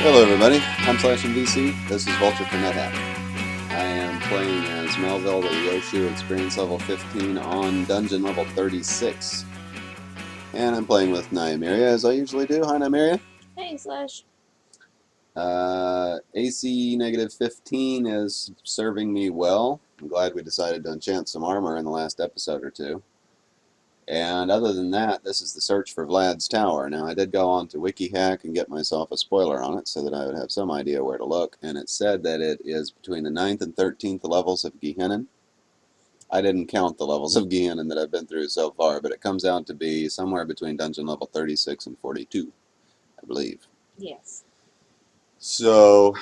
Hello everybody, I'm /MVC. This is Vulture for Nethack. I am playing as Melville, the Yoshu, experience level 15 on dungeon level 36. And I'm playing with Nymeria as I usually do. Hi Nymeria. Hey, Slash. AC negative 15 is serving me well. I'm glad we decided to enchant some armor in the last episode or two. And other than that, this is the search for Vlad's Tower. Now, I did go on to WikiHack and get myself a spoiler on it so that I would have some idea where to look, and it said that it is between the 9th and 13th levels of Gehenna. I didn't count the levels of Gehenna that I've been through so far, but it comes out to be somewhere between dungeon level 36 and 42, I believe. Yes. So,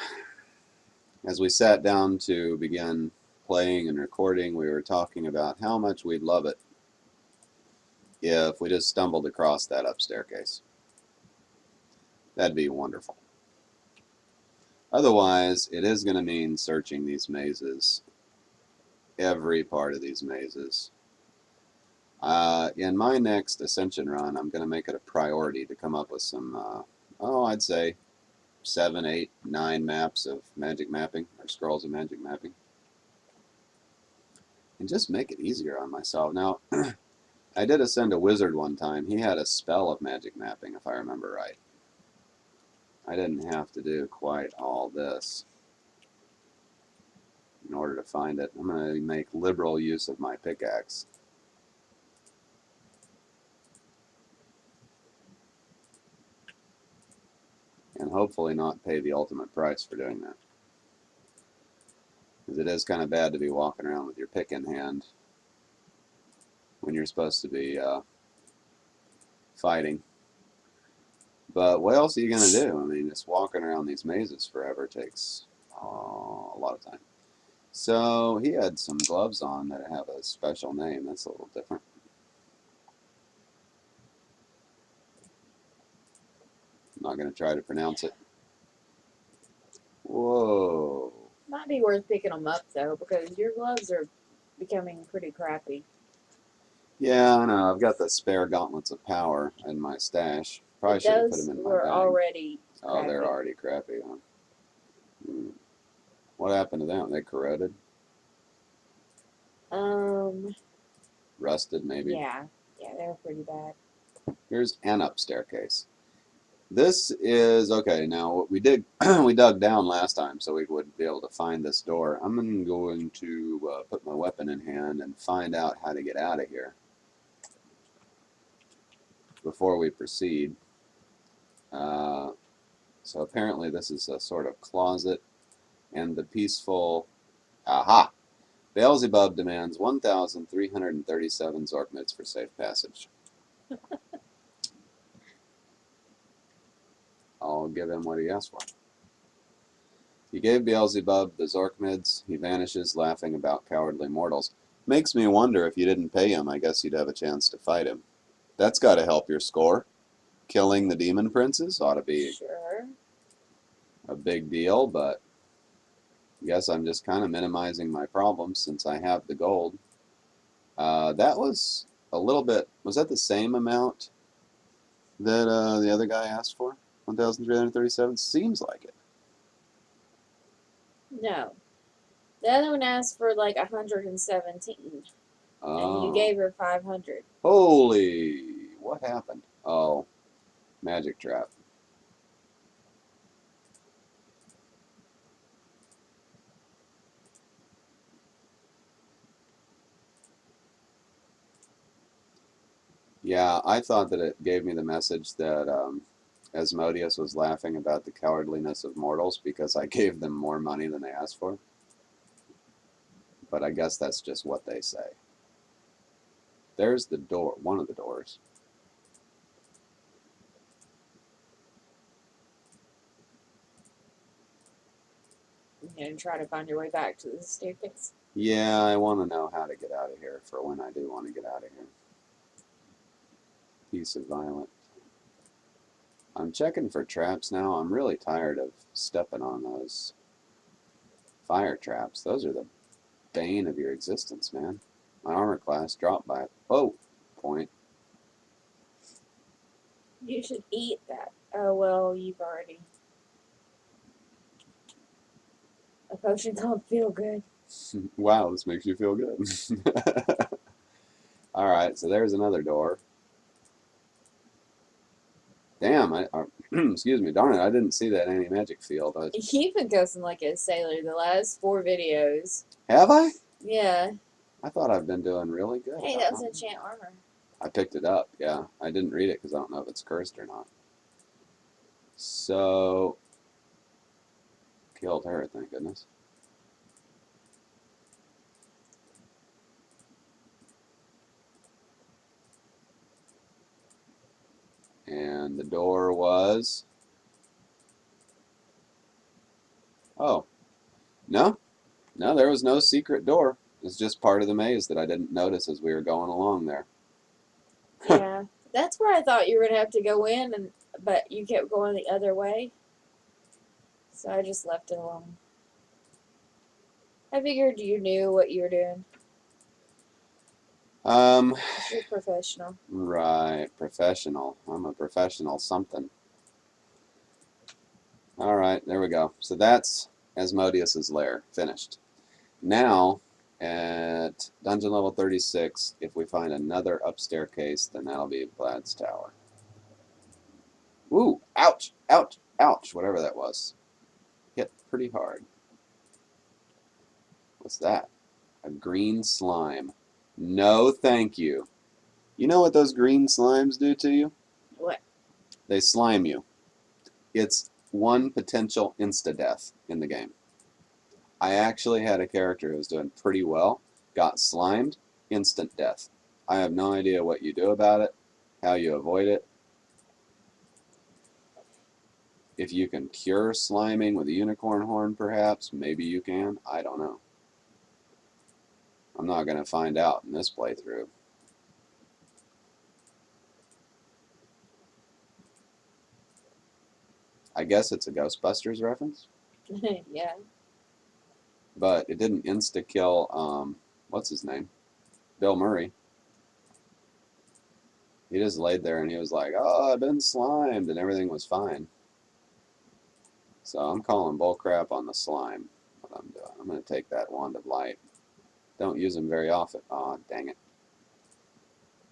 as we sat down to begin playing and recording, we were talking about how much we'd love it if we just stumbled across that up staircase. That'd be wonderful. Otherwise, it is going to mean searching these mazes, every part of these mazes. In my next Ascension run, I'm going to make it a priority to come up with some, I'd say 7, 8, 9 maps of magic mapping, or scrolls of magic mapping. And just make it easier on myself. Now, I did ascend a wizard one time. He had a spell of magic mapping, if I remember right. I didn't have to do quite all this in order to find it. I'm going to make liberal use of my pickaxe. And hopefully not pay the ultimate price for doing that. Because it is kind of bad to be walking around with your pick in hand when you're supposed to be fighting. But what else are you going to do? I mean, just walking around these mazes forever takes a lot of time. So he had some gloves on that have a special name. That's a little different. I'm not going to try to pronounce it. Whoa. Might be worth picking them up, though, because your gloves are becoming pretty crappy. Yeah, I know. I've got the spare gauntlets of power in my stash. Probably But should have put those them in my were bag. already Oh, crappy. they're already crappy, huh? What happened to them? They corroded? Rusted, maybe? Yeah, they were pretty bad. Here's an up staircase. This is, okay, now we did, we dug down last time so we would be able to find this door. I'm going to put my weapon in hand and find out how to get out of here before we proceed. So apparently this is a sort of closet, and the peaceful, aha! Beelzebub demands 1,337 Zorkmids for safe passage. I'll give him what he asked for. You gave Beelzebub the Zorkmids. He vanishes, laughing about cowardly mortals. Makes me wonder if you didn't pay him, I guess you'd have a chance to fight him. That's got to help your score. Killing the demon princes ought to be Sure. a big deal, but I guess I'm just kind of minimizing my problems since I have the gold. That was a little bit, was that the same amount that the other guy asked for? 1,337? Seems like it. No. The other one asked for like 117, and you Oh. gave her 500. Holy, what happened? Oh, magic trap. Yeah, I thought that it gave me the message that Asmodeus was laughing about the cowardliness of mortals because I gave them more money than they asked for. But I guess that's just what they say. There's the door, one of the doors. You're going to try to find your way back to the staircase. Yeah, I want to know how to get out of here for when I do want to get out of here. Piece of violent. I'm checking for traps now. I'm really tired of stepping on those fire traps. Those are the bane of your existence, man. My armor class dropped by a point. You should eat that. Oh, well, you've already A potion called Feel Good. Wow, this makes you feel good. All right, so there's another door. Damn, excuse me, darn it, I didn't see that anti-magic field. You've been cussing like a sailor the last 4 videos. Have I? Yeah. I thought I've been doing really good. Hey, that was enchant armor. I picked it up, yeah. I didn't read it because I don't know if it's cursed or not. So, killed her, thank goodness. And the door was... Oh, no. No, there was no secret door. It's just part of the maze that I didn't notice as we were going along there. Yeah. That's where I thought you were going to have to go in, but you kept going the other way. So I just left it alone. I figured you knew what you were doing. You're professional. Right, professional. I'm a professional something. All right, there we go. So that's Asmodeus's lair, finished. Now, at dungeon level 36, if we find another up staircase, then that'll be Vlad's tower. Ooh, ouch, ouch, ouch, whatever that was. Hit pretty hard. What's that? A green slime. No, thank you. You know what those green slimes do to you? What? They slime you. It's one potential insta-death in the game. I actually had a character who was doing pretty well, got slimed, instant death. I have no idea what you do about it, how you avoid it. If you can cure sliming with a unicorn horn, perhaps, maybe you can. I don't know. I'm not going to find out in this playthrough. I guess it's a Ghostbusters reference. Yeah. But it didn't insta-kill, what's his name? Bill Murray. He just laid there and he was like, oh, I've been slimed, and everything was fine. So I'm calling bullcrap on the slime, what I'm doing. I'm going to take that wand of light. Don't use them very often. Aw, dang it.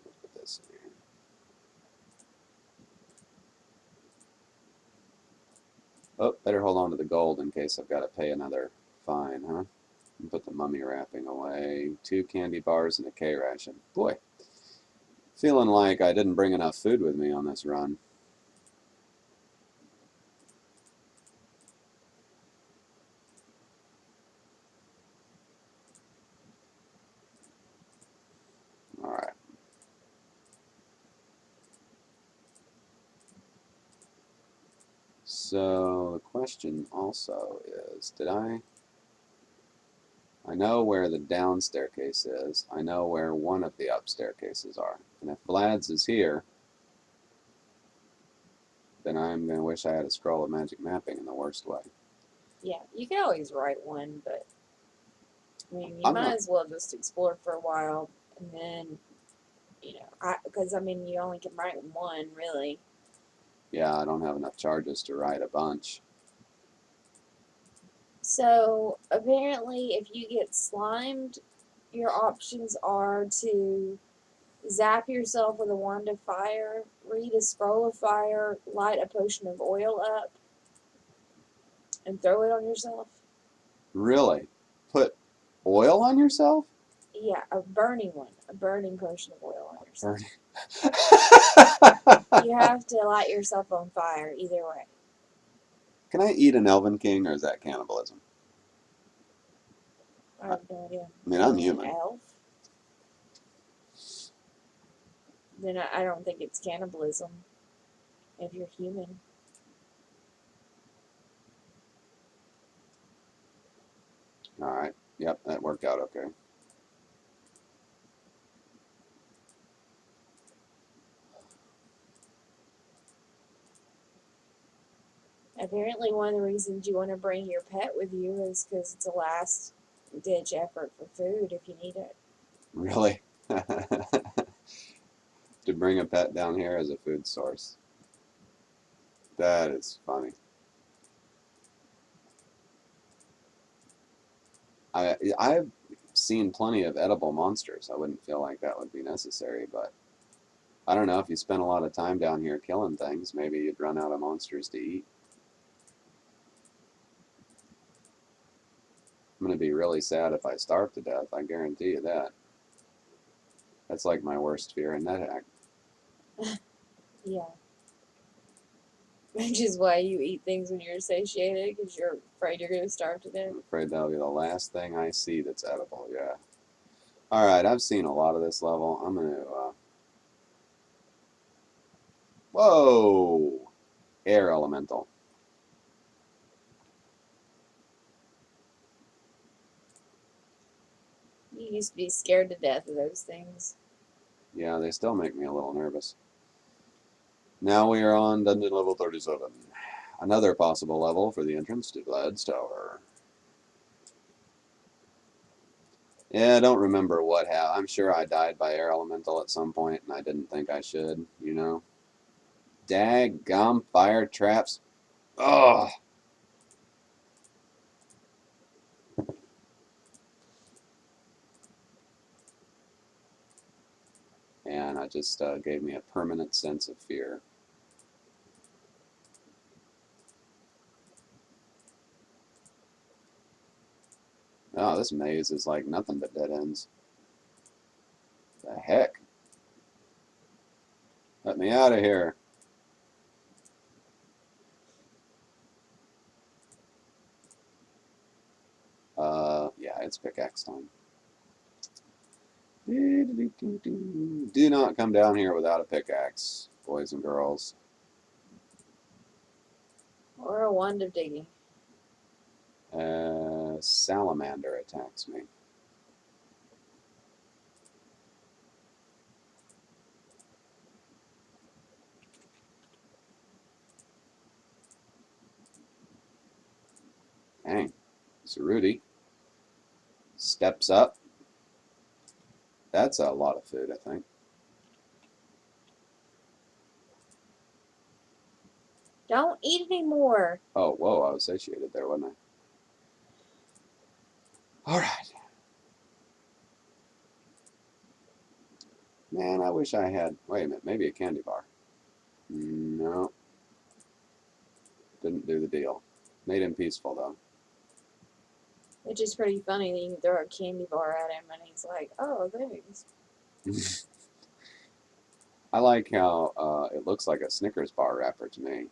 Let's put this in here. Oh, better hold on to the gold in case I've got to pay another fine, huh? And put the mummy wrapping away. 2 candy bars and a K ration. Boy, feeling like I didn't bring enough food with me on this run. Alright. So the question also is, I know where the down staircase is. I know where one of the up staircases are. And if Vlad's is here, then I'm going to wish I had a scroll of magic mapping in the worst way. Yeah, you can always write one, but I mean, you might as well just explore for a while and then, because I mean, you only can write one, really. Yeah, I don't have enough charges to write a bunch. So, apparently, if you get slimed, your options are to zap yourself with a wand of fire, read a scroll of fire, light a potion of oil up, and throw it on yourself. Really? Put oil on yourself? Yeah, a burning one. A burning potion of oil on yourself. You have to light yourself on fire, either way. Can I eat an Elven King, or is that cannibalism? I have no idea. I mean, I'm human. An elf? Then I don't think it's cannibalism if you're human. Alright. Yep, that worked out okay. Apparently, one of the reasons you want to bring your pet with you is because it's a last-ditch effort for food if you need it. Really? To bring a pet down here as a food source. That is funny. I've seen plenty of edible monsters. I wouldn't feel like that would be necessary, but I don't know. If you spent a lot of time down here killing things, maybe you'd run out of monsters to eat. I'm going to be really sad if I starve to death. I guarantee you that. That's like my worst fear in Nethack. Yeah. Which is why you eat things when you're satiated, because you're afraid you're going to starve to death. I'm afraid that'll be the last thing I see that's edible, yeah. Alright, I've seen a lot of this level. I'm going to... Whoa! Air Elemental. You used to be scared to death of those things. Yeah, they still make me a little nervous. Now we are on dungeon level 37. Another possible level for the entrance to Vlad's Tower. Yeah, I don't remember what happened. I'm sure I died by air elemental at some point, and I didn't think I should, you know. Daggum fire traps. Ugh. And it just gave me a permanent sense of fear. Oh, this maze is like nothing but dead ends. The heck? Let me out of here. Yeah, it's pickaxe time. Do not come down here without a pickaxe, boys and girls. Or a wand of digging. Salamander attacks me. Dang. So Rudy steps up. That's a lot of food, I think. Don't eat anymore. Oh, whoa, I was satiated there, wasn't I? Alright. Man, I wish I had... Wait a minute, maybe a candy bar. No. Didn't do the deal. Made him peaceful, though. Which is pretty funny that you can throw a candy bar at him and he's like, oh, thanks. I like how it looks like a Snickers bar wrapper to me.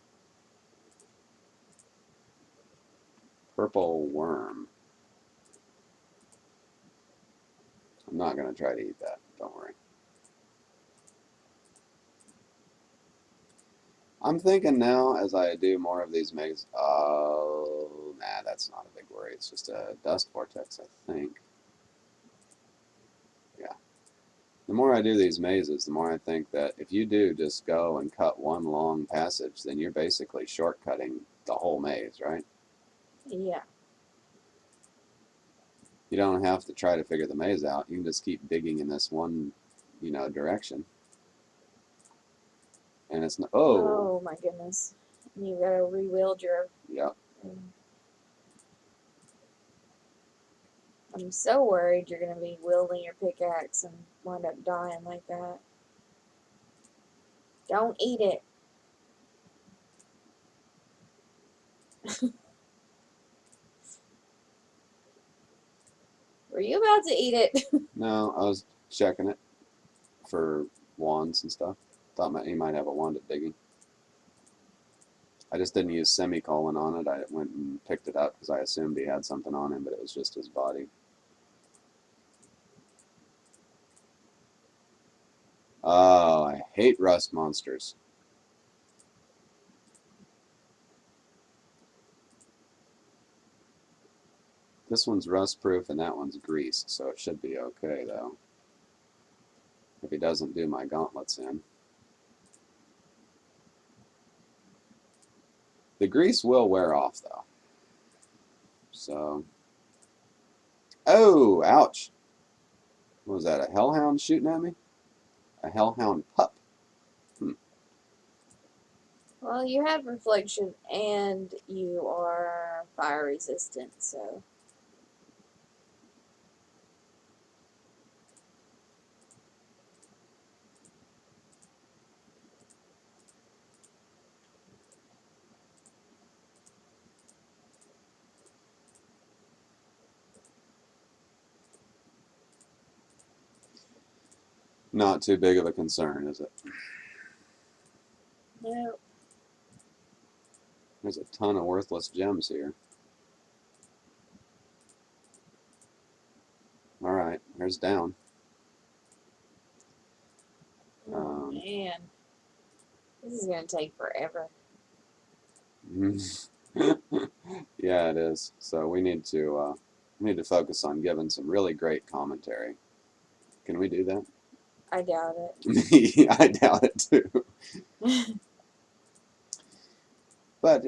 Purple worm. I'm not going to try to eat that. Don't worry. I'm thinking now, as I do more of these megas... Oh, nah, that's not a big worry. It's just a dust vortex, I think. Yeah. The more I do these mazes, the more I think that if you do just go and cut one long passage, then you're basically shortcutting the whole maze, right? Yeah. You don't have to try to figure the maze out. You can just keep digging in this one, direction. And it's not... Oh! Oh, my goodness. And you gotta rewield your... Yep. I'm so worried you're gonna be wielding your pickaxe and wind up dying like that. Don't eat it. Were you about to eat it? No, I was checking it for wands and stuff. Thought he might have a wand at digging. I just didn't use semicolon on it. I went and picked it up because I assumed he had something on him, but it was just his body. Oh, I hate rust monsters. This one's rust proof and that one's greased, so it should be okay though. If he doesn't do my gauntlets in. The grease will wear off though. So. Oh, ouch. What was that, a hellhound shooting at me? A hellhound pup. Well, you have reflection and you are fire resistant, so. Not too big of a concern, is it? No. There's a ton of worthless gems here. Alright, there's down. Oh, man. This is going to take forever. Yeah, it is. So we need to focus on giving some really great commentary. Can we do that? I doubt it. I doubt it too. But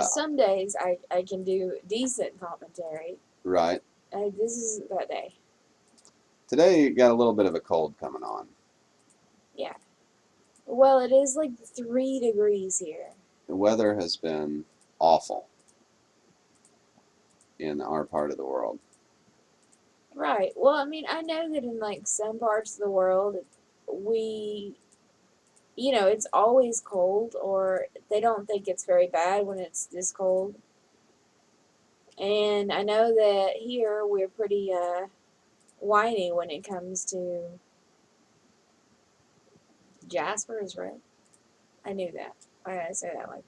Some days I can do decent commentary. right. This is that day. Today you got a little bit of a cold coming on. Yeah. Well, it is like 3 degrees here. The weather has been awful in our part of the world. Right. Well, I mean, I know that in like some parts of the world, we, it's always cold, or they don't think it's very bad when it's this cold. And I know that here we're pretty whiny when it comes to Jasper is red. I knew that. Why did I say that like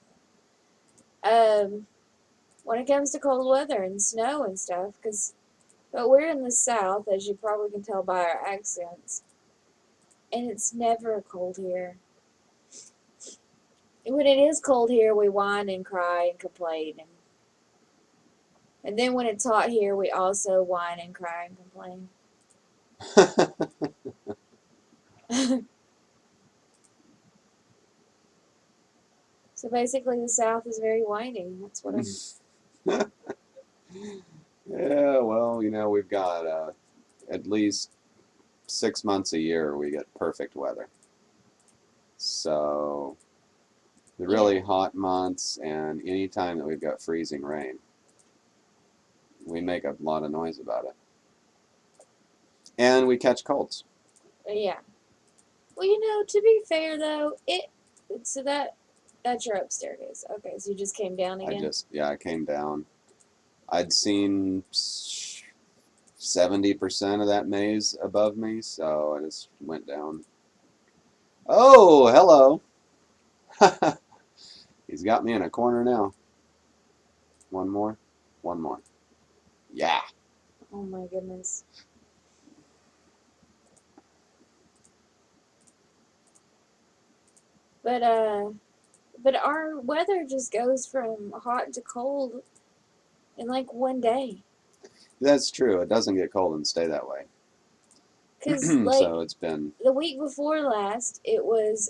that? When it comes to cold weather and snow and stuff, but we're in the South, as you probably can tell by our accents, and it's never cold here. When it is cold here, we whine and cry and complain, and then when it's hot here, we also whine and cry and complain. So basically, the South is very whiny. That's what I'm. Yeah, well, we've got at least 6 months a year we get perfect weather. So the really hot months and any time that we've got freezing rain, we make a lot of noise about it. And we catch colds. Yeah. Well, to be fair though, so that's your upstairs. Okay, so you just came down again. I came down. I'd seen 70% of that maze above me, so I just went down. Oh, hello. He's got me in a corner now. One more. One more. Yeah. Oh my goodness. But our weather just goes from hot to cold in like one day. That's true. It doesn't get cold and stay that way. Cause like So it's been the week before last, it was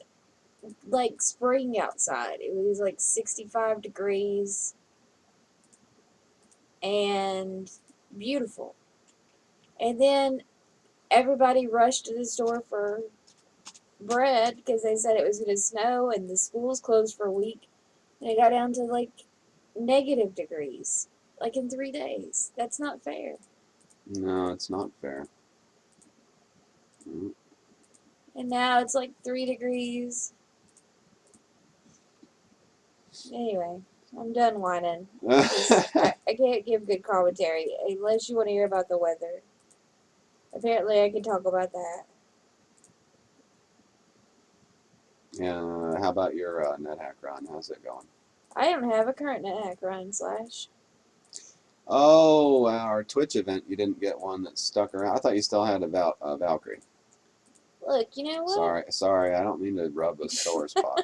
like spring outside. It was like 65 degrees and beautiful. And then everybody rushed to the store for bread because they said it was going to snow and the schools closed for a week. And it got down to like negative degrees, like in 3 days. That's not fair. no, it's not fair. And now it's like 3 degrees. Anyway, I'm done whining. I can't give good commentary unless you want to hear about the weather. Apparently, I can talk about that. Yeah. How about your Nethack run? How's it going? I don't have a current Nethack run / Oh, our Twitch event. You didn't get one that stuck around. I thought you still had a Valkyrie. Look, you know what? Sorry. I don't mean to rub a sore spot.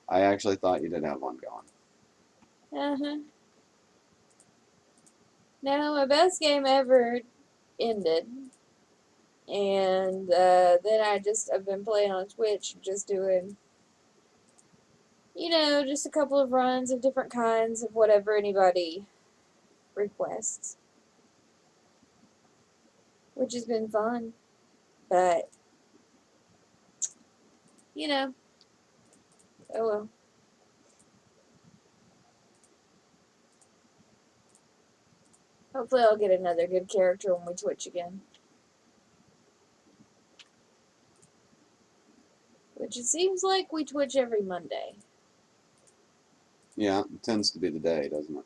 I actually thought you did have one going. Uh-huh. No, my best game ever ended. And then I've been playing on Twitch, just doing, just a couple of runs of different kinds of whatever anybody requests. Which has been fun. But, oh well. Hopefully I'll get another good character when we Twitch again. Which it seems like we Twitch every Monday. Yeah, it tends to be the day, doesn't it?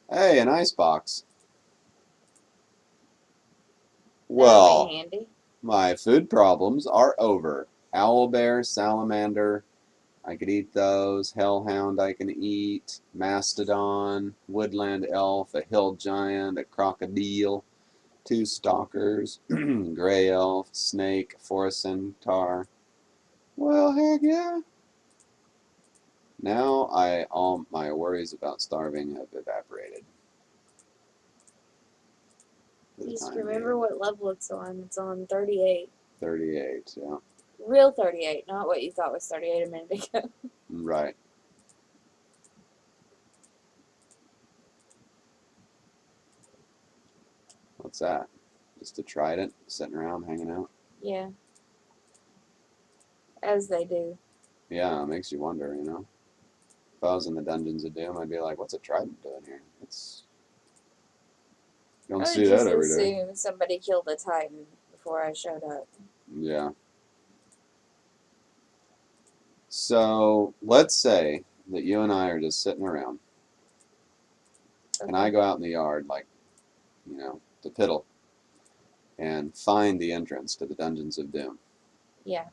Hey, an Icebox. That'll Well, be handy. my food problems are over. Owlbear, salamander, I could eat those. Hellhound I can eat. Mastodon, woodland elf, a hill giant, a crocodile, two stalkers, gray elf, snake, forest centaur. Well, heck yeah. Now all my worries about starving have evaporated. Just remember what level it's on. It's on 38. 38, yeah. Real 38, not what you thought was 38 a minute ago. Right. What's that? Just a trident sitting around hanging out? Yeah. As they do. Yeah, it makes you wonder, you know. If I was in the Dungeons of Doom, I'd be like, what's a trident doing here? You don't I see would just that every day. assume somebody killed a Titan before I showed up. Yeah. So let's say that you and I are just sitting around, and I go out in the yard, like, you know, to piddle, and find the entrance to the Dungeons of Doom. Yeah.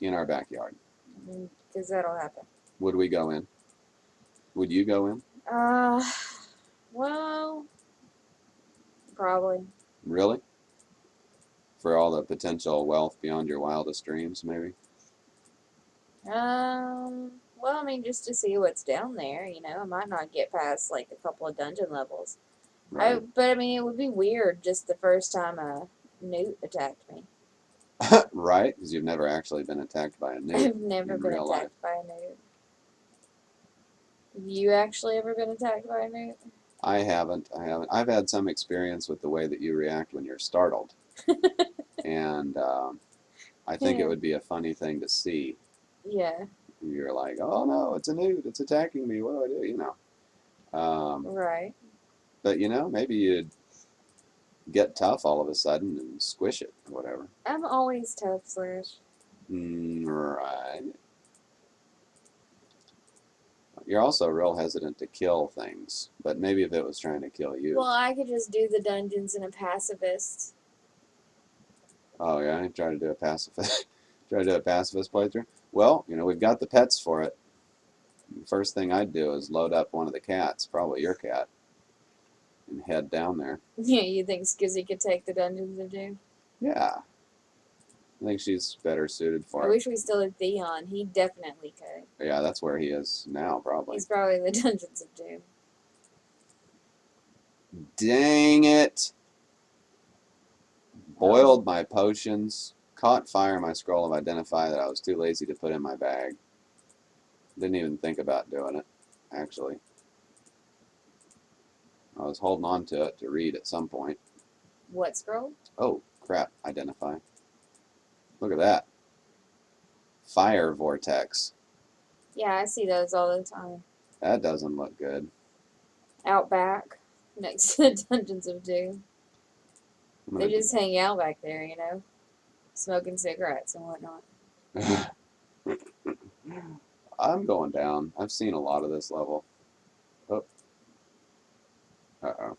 In our backyard. Because that'll happen. Would we go in? Would you go in? Well, probably. Really? For all the potential wealth beyond your wildest dreams, maybe? Well, I mean, just to see what's down there, you know, I might not get past, like, a couple of dungeon levels. Right. But, I mean, it would be weird just the first time a newt attacked me. Right? Because you've never actually been attacked by a newt. I've never in been real attacked by a newt. Have you actually ever been attacked by a newt? I haven't. I've had some experience with the way that you react when you're startled. And I think it would be a funny thing to see. Yeah. You're like, oh no, it's a newt. It's attacking me. What do I do? You know. Right. But, you know, maybe you'd get tough all of a sudden and squish it or whatever. I'm always tough, Slash. Right. You're also real hesitant to kill things, but maybe if it was trying to kill you. Well, I could just do the dungeons in a pacifist. Oh yeah, try to do a pacifist, try to do a pacifist playthrough. Well, you know we've got the pets for it. The first thing I'd do is load up one of the cats, probably your cat, and head down there. Yeah, you think Skizzy could take the Dungeons of Doom? Yeah, I think she's better suited for I it. wish we still had Theon. He definitely could. Yeah, that's where he is now, probably. He's probably in the Dungeons of Doom. Dang it! Boiled my potions, caught fire in my scroll of identify that I was too lazy to put in my bag. Didn't even think about doing it, actually. I was holding on to it to read at some point. What scroll? Oh, crap, identify. Look at that. Fire vortex. Yeah, I see those all the time. That doesn't look good. Out back, next to the Dungeons of Doom. They just hang out back there, you know, smoking cigarettes and whatnot. I'm going down. I've seen a lot of this level. Oh. Uh-oh.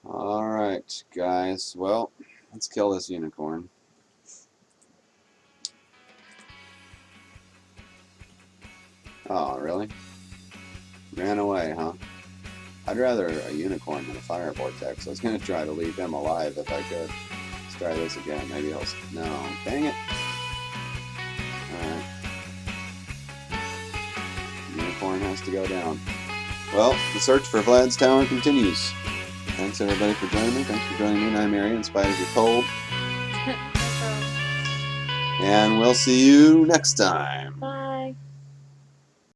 Alright, guys. Well, let's kill this unicorn. Oh, really? Ran away, huh? I'd rather a unicorn than a fire vortex. I was going to try to leave him alive if I could. Let's try this again. Maybe he'll... No. Dang it. Alright. Unicorn has to go down. Well, the search for Vlad's Tower continues. Thanks everybody for joining me. Thanks for joining me, Nightmare, in spite of your cold. And we'll see you next time. Bye.